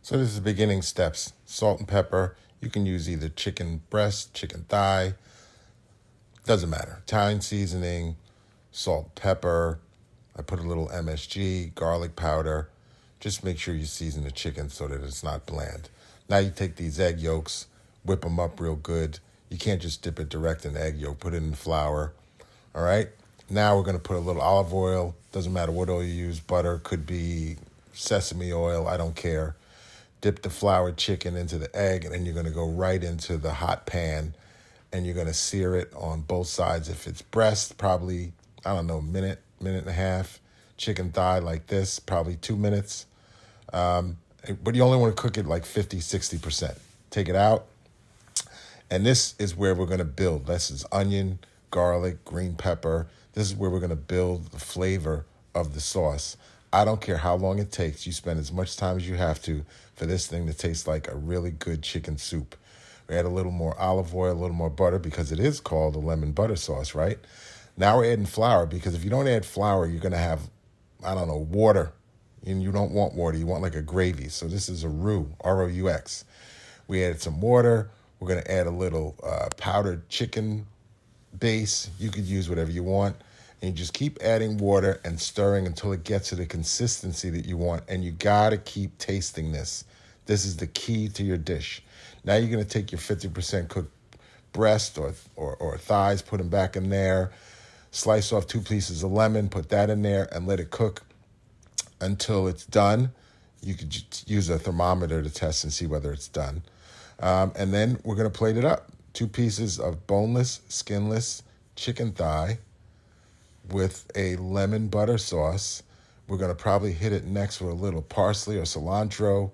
So this is the beginning steps. Salt and pepper. You can use either chicken breast, chicken thigh. Doesn't matter. Italian seasoning, salt, pepper. I put a little MSG, garlic powder. Just make sure you season the chicken so that it's not bland. Now you take these egg yolks, whip them up real good. You can't just dip it direct in egg yolk. Put it in flour. All right? Now we're going to put a little olive oil. Doesn't matter what oil you use. Butter, could be sesame oil. I don't care. Dip the floured chicken into the egg, and then you're going to go right into the hot pan, and you're going to sear it on both sides. If it's breast, probably, I don't know, minute and a half. Chicken thigh like this, probably 2 minutes. But you only want to cook it like 50, 60%. Take it out. And this is where we're going to build. This is onion, garlic, green pepper. This is where we're going to build the flavor of the sauce. I don't care how long it takes. You spend as much time as you have to for this thing to taste like a really good chicken soup. We add a little more olive oil, a little more butter, because it is called a lemon butter sauce, right? Now we're adding flour, because if you don't add flour, you're going to have, I don't know, water. And you don't want water. You want like a gravy. So this is a roux, R-O-U-X. We added some water. We're going to add a little powdered chicken base. You could use whatever you want. And you just keep adding water and stirring until it gets to the consistency that you want. And you got to keep tasting this. This is the key to your dish. Now you're going to take your 50% cooked breast or thighs, put them back in there. Slice off 2 pieces of lemon, put that in there, and let it cook until it's done. You could use a thermometer to test and see whether it's done. And then we're going to plate it up. 2 pieces of boneless, skinless chicken thigh with a lemon butter sauce. We're going to probably hit it next with a little parsley or cilantro,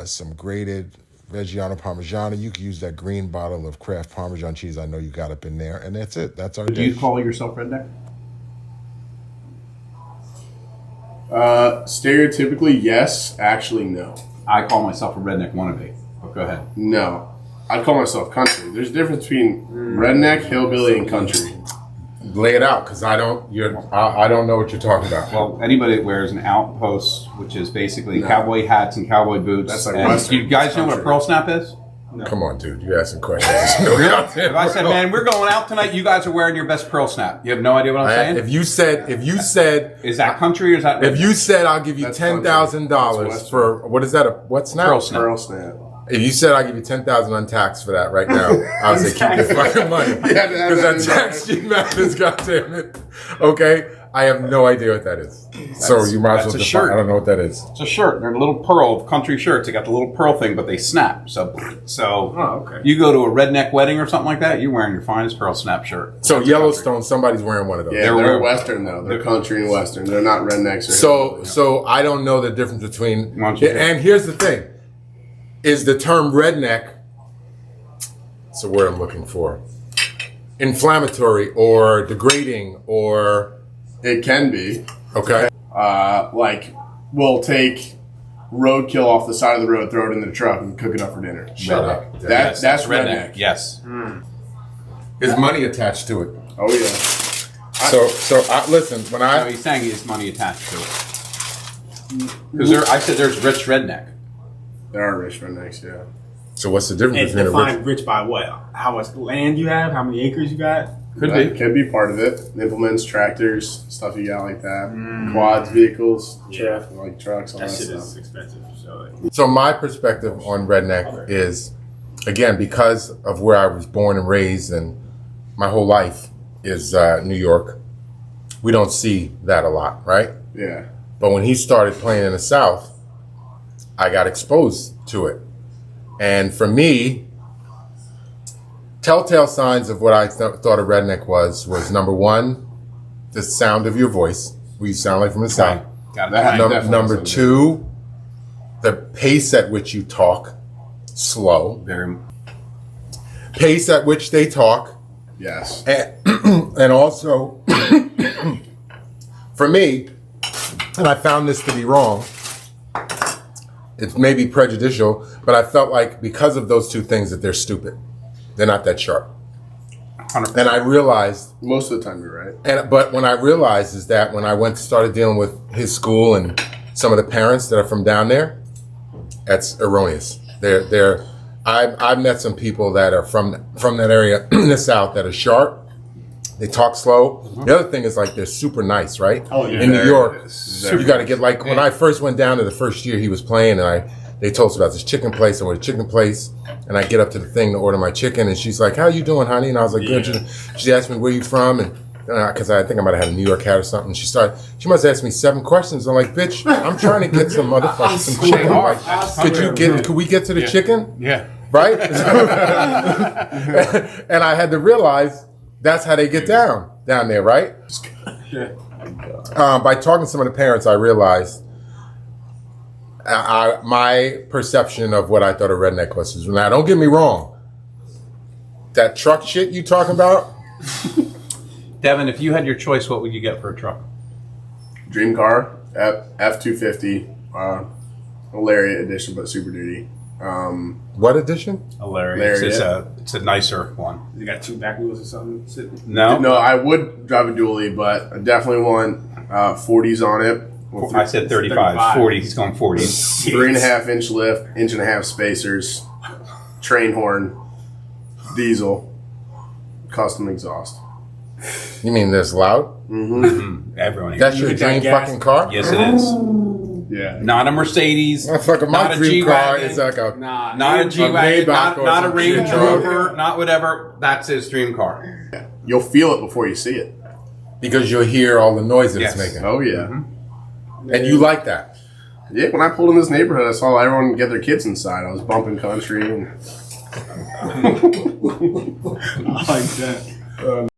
some grated Reggiano Parmigiano. You can use that green bottle of Kraft Parmesan cheese I know you got up in there. And that's it. That's our dish. Do you call yourself redneck? Stereotypically, yes. Actually, no. I call myself a redneck wannabe. But go ahead. No. I'd call myself country. There's a difference between redneck, hillbilly, and country. Lay it out, because I don't know what you're talking about. Well, anybody that wears an outpost, which is basically cowboy hats and cowboy boots. That's like and Western. you guys know what a pearl snap is? No. Come on, dude. You're asking questions. Really? If I said, man, we're going out tonight, you guys are wearing your best pearl snap. You have no idea what I'm saying? If you said, is that country or is that? if you said, I'll give you That's $10,000 for, what is that? What snap? Pearl snap. Pearl snap. If you said I'll give you $10,000 untaxed for that right now, I would say keep your fucking money. Because that tax sheet matters, goddammit. Okay? I have no idea what that is. So you might as well define. I don't know what that is. It's a shirt. They're little pearl country shirts. They got the little pearl thing, but they snap. So okay. You go to a redneck wedding or something like that, you're wearing your finest pearl snap shirt. So Yellowstone, somebody's wearing one of those. Yeah, they're Western though. They're country and Western. They're not rednecks. So I don't know the difference between. And here's the thing: is the term redneck? It's a word I'm looking for. Inflammatory or degrading or. It can be. Okay. Like, we'll take roadkill off the side of the road, throw it in the truck, and cook it up for dinner. Shut up. That's redneck. Yes. Is money attached to it? Oh yeah. Listen. When So he's saying he has money attached to it. Because I said there's rich redneck. There are rich rednecks, yeah. So what's the difference And between a define rich by what? How much land you have? How many acres you got? Could be part of it. Implements, tractors, stuff you got like that. Quads, vehicles, like trucks, all that That shit stuff. is expensive. So my perspective on redneck is, again, because of where I was born and raised, and my whole life is New York. We don't see that a lot, right? Yeah. But when he started playing in the South, I got exposed to it, and for me, telltale signs of what I thought a redneck was number one, the sound of your voice. We sound like from the South. Number two, the pace at which you talk, slow. Very. Pace at which they talk. Yes. And also, for me, and I found this to be wrong, it may be prejudicial, but I felt like because of those two things that they're stupid. They're not that sharp. 100%. And I realized Most of the time, you're right. But when I realized is that when I started dealing with his school and some of the parents that are from down there, That's erroneous. I've met some people that are from that area in the South that are sharp. They talk slow. The other thing is like they're super nice, right? Oh, yeah. In New York, Very you got to get like when I first went down to the first year he was playing, and they told us about this chicken place. I went to chicken place, and I get up to the thing to order my chicken, and she's like, "How you doing, honey?" And I was like, "Good." She asked me, "Where you from?" And because I think I might have had a New York hat or something. She must ask me 7 questions. I'm like, "Bitch, I'm trying to get some motherfucking some chicken. Like, could we get to the chicken?" Yeah. Right? And I had to realize that's how they get down there, right? By talking to some of the parents, I realized my perception of what I thought a redneck was. Now, don't get me wrong. That truck shit you talking about? Devin, if you had your choice, what would you get for a truck? Dream car, F-250, Lariat edition, but Super Duty. What edition? A Lariat. Lariat. It's a nicer one. You got 2 back wheels or something sitting? No? No, I would drive a dually, but I definitely want 40s on it. I said 35. 40. He's going 40. 3.5-inch lift, 1.5 spacers, train horn, diesel, custom exhaust. You mean this loud? Everyone. That's your get that dream gas? fucking car? Yes, it is. Yeah. Not a Mercedes. Motherfucker, my not a dream car G-Wagon, is like a... Not a G-Wagon. Maybach or Not a some Range shit. Rover. Not whatever. That's his dream car. You'll feel it before you see it. Because you'll hear all the noise that Yes. it's making. Oh, yeah. And you like that. Yeah, when I pulled in this neighborhood, I saw everyone get their kids inside. I was bumping country. And I like that.